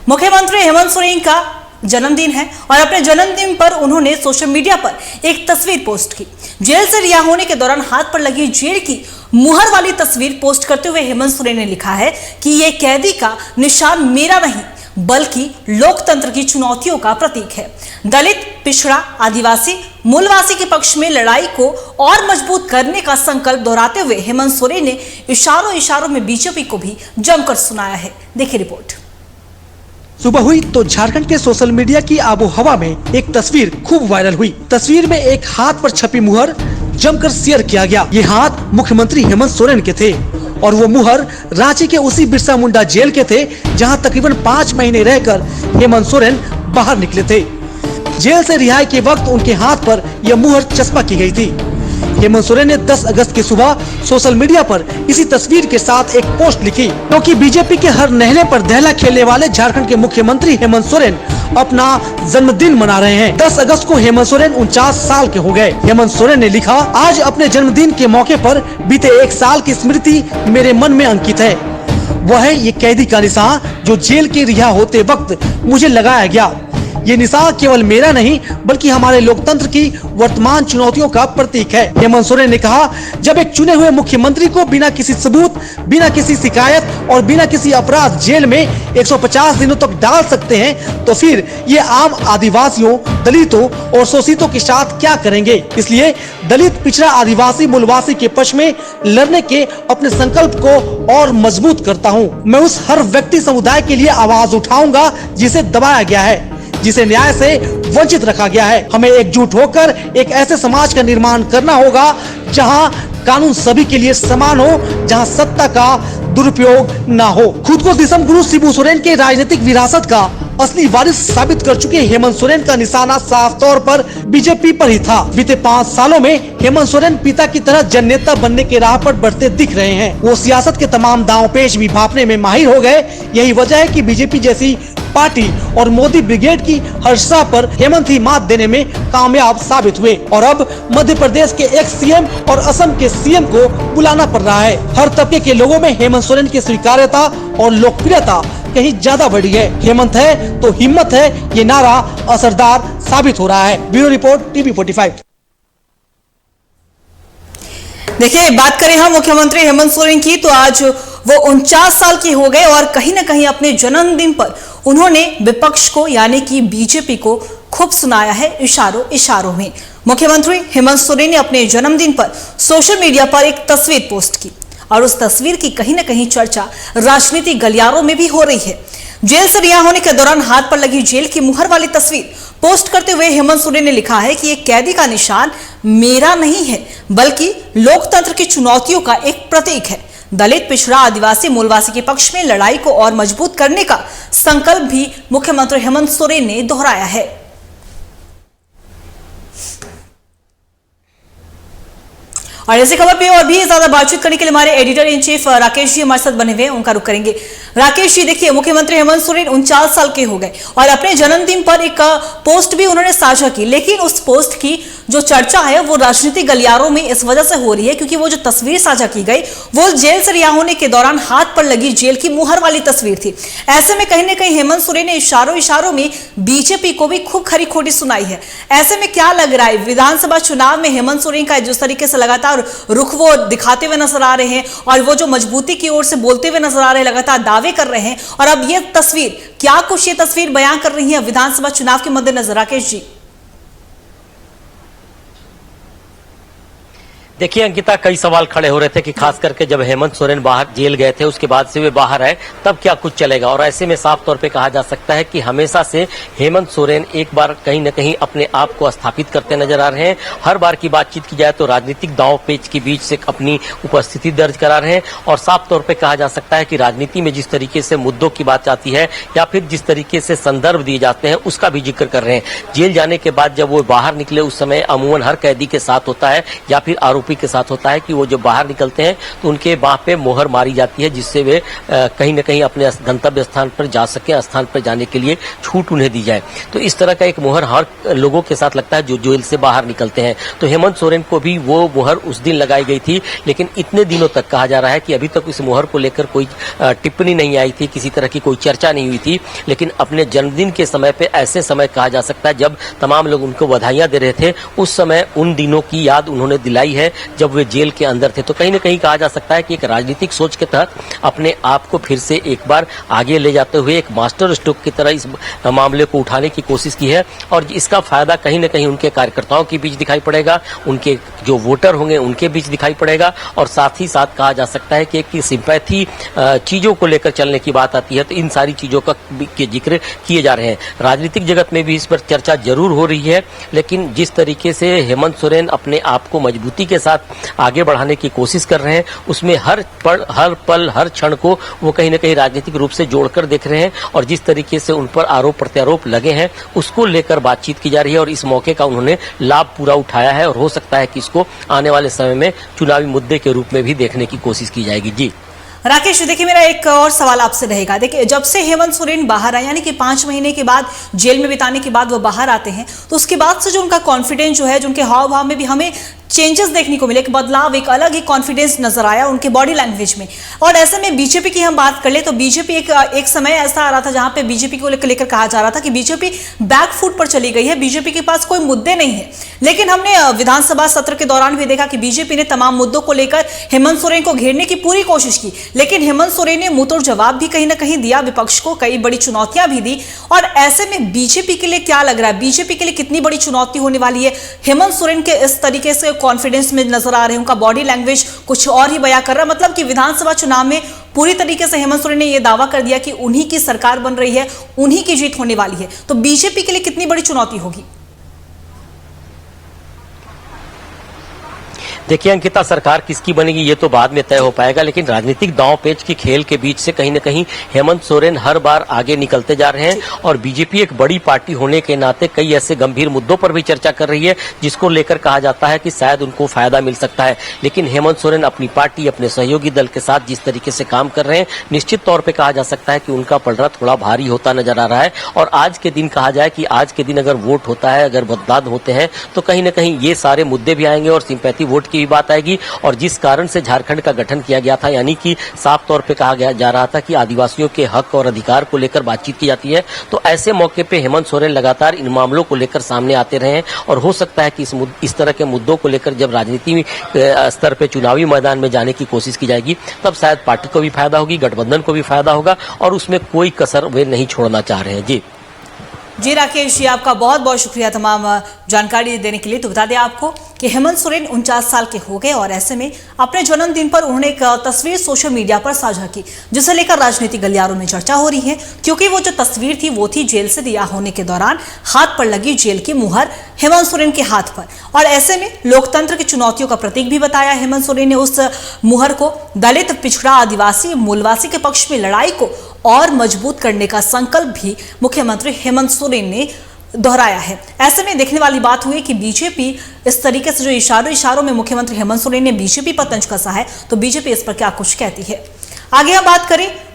मुख्यमंत्री हेमंत सोरेन का जन्मदिन है और अपने जन्मदिन पर उन्होंने सोशल मीडिया पर एक तस्वीर पोस्ट की। जेल से रिहा होने के दौरान हाथ पर लगी जेल की मुहर वाली तस्वीर पोस्ट करते हुए हेमंत सोरेन ने लिखा है कि ये कैदी का निशान मेरा नहीं बल्कि लोकतंत्र की चुनौतियों का प्रतीक है। दलित, पिछड़ा, आदिवासी, मूलवासी के पक्ष में लड़ाई को और मजबूत करने का संकल्प दोहराते हुए हेमंत सोरेन ने इशारों इशारों में बीजेपी को भी जमकर सुनाया है। देखिए रिपोर्ट। सुबह हुई तो झारखंड के सोशल मीडिया की आबोहवा में एक तस्वीर खूब वायरल हुई। तस्वीर में एक हाथ पर छपी मुहर जमकर शेयर किया गया। ये हाथ मुख्यमंत्री हेमंत सोरेन के थे और वो मुहर रांची के उसी बिरसा मुंडा जेल के थे जहां तकरीबन 5 महीने रहकर हेमंत सोरेन बाहर निकले थे। जेल से रिहाई के वक्त उनके हाथ पर यह मुहर चस्पा की गई थी। हेमंत सोरेन ने 10 अगस्त की सुबह सोशल मीडिया पर इसी तस्वीर के साथ एक पोस्ट लिखी, क्योंकि बीजेपी के हर नहले पर दहला खेलने वाले झारखंड के मुख्यमंत्री हेमंत सोरेन अपना जन्मदिन मना रहे हैं। 10 अगस्त को हेमंत सोरेन 49 साल के हो गए। हेमंत सोरेन ने लिखा, आज अपने जन्मदिन के मौके पर बीते 1 साल की स्मृति मेरे मन में अंकित है। वह है ये कैदी का निशान जो जेल के रिहा होते वक्त मुझे लगाया गया। ये निशान केवल मेरा नहीं बल्कि हमारे लोकतंत्र की वर्तमान चुनौतियों का प्रतीक है। हेमंत सोरेन ने कहा, जब एक चुने हुए मुख्यमंत्री को बिना किसी सबूत, बिना किसी शिकायत और बिना किसी अपराध जेल में 150 दिनों तक डाल सकते हैं तो फिर ये आम आदिवासियों, दलितों और शोषितों के साथ क्या करेंगे। इसलिए दलित, पिछड़ा, आदिवासी, मूलवासी के पक्ष में लड़ने के अपने संकल्प को और मजबूत करता हूँ। मैं उस हर व्यक्ति समुदाय के लिए आवाज उठाऊंगा जिसे दबाया गया है, जिसे न्याय से वंचित रखा गया है। हमें एकजुट होकर एक ऐसे समाज का निर्माण करना होगा जहां कानून सभी के लिए समान हो, जहां सत्ता का दुरुपयोग ना हो। खुद को दिसम गुरु शिबू सोरेन के राजनीतिक विरासत का असली वारिस साबित कर चुके हेमंत सोरेन का निशाना साफ तौर पर बीजेपी पर ही था। बीते 5 सालों में हेमंत सोरेन पिता की तरह जननेता बनने के राह पर बढ़ते दिख रहे हैं। वो सियासत के तमाम दांव पेच भी भांपने में माहिर हो गए। यही वजह है कि बीजेपी जैसी पार्टी और मोदी ब्रिगेड की हर सतह पर हेमंत ही मात देने में कामयाब साबित हुए और अब मध्य प्रदेश के एक्स सीएम और असम के सीएम को बुलाना पड़ रहा है। हर तबके के लोगों में हेमंत सोरेन की स्वीकार्यता और लोकप्रियता कहीं ज्यादा बढ़ी है। हेमंत है तो हिम्मत है, ये नारा असरदार साबित हो रहा है। Bureau report, TV 45। देखिए, बात करें हम मुख्यमंत्री हेमंत सोरेन की तो आज वो 49 साल के हो गए और कहीं ना कहीं अपने जन्मदिन पर उन्होंने विपक्ष को यानी कि बीजेपी को खूब सुनाया है इशारों इशारों में। मुख्यमंत्री हेमंत सोरेन ने अपने जन्मदिन पर सोशल मीडिया पर एक तस्वीर पोस्ट की और उस तस्वीर की कहीं ना कहीं चर्चा राजनीतिक गलियारों में भी हो रही है। जेल से रिहा होने के दौरान हाथ पर लगी जेल की मुहर वाली तस्वीर पोस्ट करते हुए हेमंत सोरेन ने लिखा है कि एक कैदी का निशान मेरा नहीं है बल्कि लोकतंत्र की चुनौतियों का एक प्रतीक है। दलित, पिछड़ा, आदिवासी, मूलवासी के पक्ष में लड़ाई को और मजबूत करने का संकल्प भी मुख्यमंत्री हेमंत सोरेन ने दोहराया है। और ऐसी खबर पे और भी ज्यादा बातचीत करने के लिए हमारे editor in chief Rakesh ji हमारे साथ बने हुए हैं, उनका रुख करेंगे। राकेश जी, देखिए, मुख्यमंत्री हेमंत सोरेन 49 साल के हो गए और अपने जन्मदिन पर एक पोस्ट भी उन्होंने साझा की, लेकिन उस पोस्ट की जो चर्चा है वो राजनीतिक गलियारों में इस वजह से हो रही है क्योंकि वो जो तस्वीर साझा की गई वो जेल से रिहा होने के दौरान हाथ पर लगी जेल की मुहर वाली तस्वीर थी। ऐसे में कहीं ना कहीं हेमंत सोरेन ने इशारों इशारों में बीजेपी को भी खूब खरी खोटी सुनाई है। ऐसे में क्या लग रहा है, विधानसभा चुनाव में हेमंत सोरेन का जिस तरीके से लगातार रुख वो दिखाते हुए नजर आ रहे हैं और वो जो मजबूती की ओर से बोलते हुए नजर आ रहे हैं, लगातार दावे कर रहे हैं, और अब ये तस्वीर क्या कुछ ये तस्वीर बयां कर रही है विधानसभा चुनाव के मद्देनजर? राकेश जी, देखिए अंकिता, कई सवाल खड़े हो रहे थे कि खास करके जब हेमंत सोरेन बाहर जेल गए थे उसके बाद से वे बाहर आए तब क्या कुछ चलेगा, और ऐसे में साफ तौर पे कहा जा सकता है कि हमेशा से हेमंत सोरेन एक बार कहीं न कहीं अपने आप को स्थापित करते नजर आ रहे हैं। हर बार की बातचीत की जाए तो राजनीतिक दांव पेच के बीच से अपनी उपस्थिति दर्ज करा रहे हैं और साफ तौर पर कहा जा सकता है कि राजनीति में जिस तरीके से मुद्दों की बात आती है या फिर जिस तरीके से संदर्भ दिए जाते हैं उसका भी जिक्र कर रहे हैं। जेल जाने के बाद जब वो बाहर निकले उस समय अमूमन हर कैदी के साथ होता है या फिर आरोपी आरोपी के साथ होता है कि वो जब बाहर निकलते हैं तो उनके बाह पे मोहर मारी जाती है, जिससे वे कहीं न कहीं अपने गंतव्य स्थान पर जा सके, स्थान पर जाने के लिए छूट उन्हें दी जाए। तो इस तरह का एक मोहर हर लोगों के साथ लगता है जो जेल से बाहर निकलते हैं। तो हेमंत सोरेन को भी वो मोहर उस दिन लगाई गई थी, लेकिन इतने दिनों तक कहा जा रहा है कि अभी तक इस मोहर को लेकर कोई टिप्पणी नहीं आई थी, किसी तरह की कोई चर्चा नहीं हुई थी। लेकिन अपने जन्मदिन के समय पे, ऐसे समय कहा जा सकता है जब तमाम लोग उनको बधाइयां दे रहे थे, उस समय उन दिनों की याद उन्होंने दिलाई है जब वे जेल के अंदर थे। तो कहीं न कहीं कहा जा सकता है कि एक राजनीतिक सोच के तहत अपने आप को फिर से एक बार आगे ले जाते हुए एक मास्टर स्ट्रोक की तरह इस मामले को उठाने की कोशिश की है, और इसका फायदा कहीं न कहीं उनके कार्यकर्ताओं के बीच दिखाई पड़ेगा, उनके जो वोटर होंगे उनके बीच दिखाई पड़ेगा, और साथ ही साथ कहा जा सकता है कि एक सिंपैथी चीजों को लेकर चलने की बात आती है तो इन सारी चीजों का के जिक्र किए जा रहे हैं। राजनीतिक जगत में भी इस पर चर्चा जरूर हो रही है, लेकिन जिस तरीके से हेमंत सोरेन अपने आप को मजबूती के साथ आगे बढ़ाने की कोशिश कर रहे हैं, उसमें हर पल हर क्षण को वो कहीं न कहीं राजनीतिक रूप से जोड़कर देख रहे हैं, और जिस तरीके से उन पर आरोप प्रत्यारोप लगे हैं उसको लेकर बातचीत की जा रही है, और इस मौके का उन्होंने लाभ पूरा उठाया है, और हो सकता है कि इसको आने वाले समय में चुनावी मुद्दे के रूप में भी देखने की कोशिश की जाएगी। जी राकेश, देखिए मेरा एक और सवाल आपसे रहेगा। देखिए, जब से हेमंत सोरेन बाहर आए, यानी कि 5 महीने के बाद जेल में बिताने के बाद वो बाहर आते हैं, तो उसके बाद से जो उनका कॉन्फिडेंस जो है, जो उनके हाव भाव में भी हमें चेंजेस देखने को मिले, एक बदलाव, एक अलग ही कॉन्फिडेंस नजर आया उनके बॉडी लैंग्वेज में। और ऐसे में बीजेपी की हम बात कर ले तो बीजेपी एक समय ऐसा आ रहा था जहां पे बीजेपी को लेकर कहा जा रहा था कि बीजेपी बैक फुट पर चली गई है, बीजेपी के पास कोई मुद्दे नहीं है। लेकिन हमने विधानसभा सत्र के दौरान भी देखा कि बीजेपी ने तमाम मुद्दों को लेकर हेमंत सोरेन को घेरने की पूरी कोशिश की, लेकिन हेमंत सोरेन ने मुंहतोड़ जवाब भी कहीं ना कहीं दिया, विपक्ष को कई बड़ी चुनौतियां भी दी। और ऐसे में बीजेपी के लिए क्या लग रहा है, बीजेपी के लिए कितनी बड़ी चुनौती होने वाली है? हेमंत सोरेन के इस तरीके से कॉन्फिडेंस में नजर आ रहे हैं, उनका बॉडी लैंग्वेज कुछ और ही बयां कर रहा है, मतलब कि विधानसभा चुनाव में पूरी तरीके से हेमंत सोरेन ने यह दावा कर दिया कि उन्हीं की सरकार बन रही है, उन्हीं की जीत होने वाली है। तो बीजेपी के लिए कितनी बड़ी चुनौती होगी? देखिए अंकिता, सरकार किसकी बनेगी ये तो बाद में तय हो पाएगा, लेकिन राजनीतिक दांव पेच की खेल के बीच से कहीं न कहीं हेमंत सोरेन हर बार आगे निकलते जा रहे हैं, और बीजेपी एक बड़ी पार्टी होने के नाते कई ऐसे गंभीर मुद्दों पर भी चर्चा कर रही है जिसको लेकर कहा जाता है कि शायद उनको फायदा मिल सकता है। लेकिन हेमंत सोरेन अपनी पार्टी, अपने सहयोगी दल के साथ जिस तरीके से काम कर रहे हैं, निश्चित तौर पर कहा जा सकता है कि उनका पलड़ा थोड़ा भारी होता नजर आ रहा है। और आज के दिन कहा जाए कि आज के दिन अगर वोट होता है, अगर मतदान होते हैं, तो कहीं न कहीं ये सारे मुद्दे भी आएंगे और सिंपैथी वोट की भी बात आएगी। और जिस कारण से झारखंड का गठन किया गया था, यानी कि साफ तौर पे कहा जा रहा था कि आदिवासियों के हक और अधिकार को लेकर बातचीत की जाती है, तो ऐसे मौके पे हेमंत सोरेन लगातार इन मामलों को लेकर सामने आते रहे हैं। और हो सकता है कि इस तरह के मुद्दों को लेकर जब राजनीति स्तर पे चुनावी मैदान में जाने की कोशिश की जाएगी, तब शायद पार्टी को भी फायदा होगी, गठबंधन को भी फायदा होगा, और उसमें कोई कसर वे नहीं छोड़ना चाह रहे हैं। जी राकेश जी, आपका बहुत बहुत शुक्रिया तमाम जानकारी देने के लिए। तो बता दें आपको कि हेमंत सोरेन 49 साल के हो गए, और ऐसे में अपने जन्मदिन पर उन्होंने एक तस्वीर सोशल मीडिया पर साझा की, जिसे लेकर राजनीतिक गलियारों में चर्चा हो रही है, क्योंकि वो जो तस्वीर थी वो थी जेल से रिहा होने के दौरान हाथ पर लगी जेल की मुहर हेमंत सोरेन के हाथ पर। और ऐसे में लोकतंत्र की चुनौतियों का प्रतीक भी बताया हेमंत सोरेन ने उस मुहर को। दलित, पिछड़ा, आदिवासी, मूलवासी के पक्ष में लड़ाई को और मजबूत करने का संकल्प भी मुख्यमंत्री हेमंत सोरेन ने दोहराया है। ऐसे में देखने वाली बात हुई कि बीजेपी इस तरीके से जो इशारों में मुख्यमंत्री हेमंत सोरेन ने बीजेपी पर तंज कसा है, तो बीजेपी इस पर क्या कुछ कहती है। आगे हम बात करें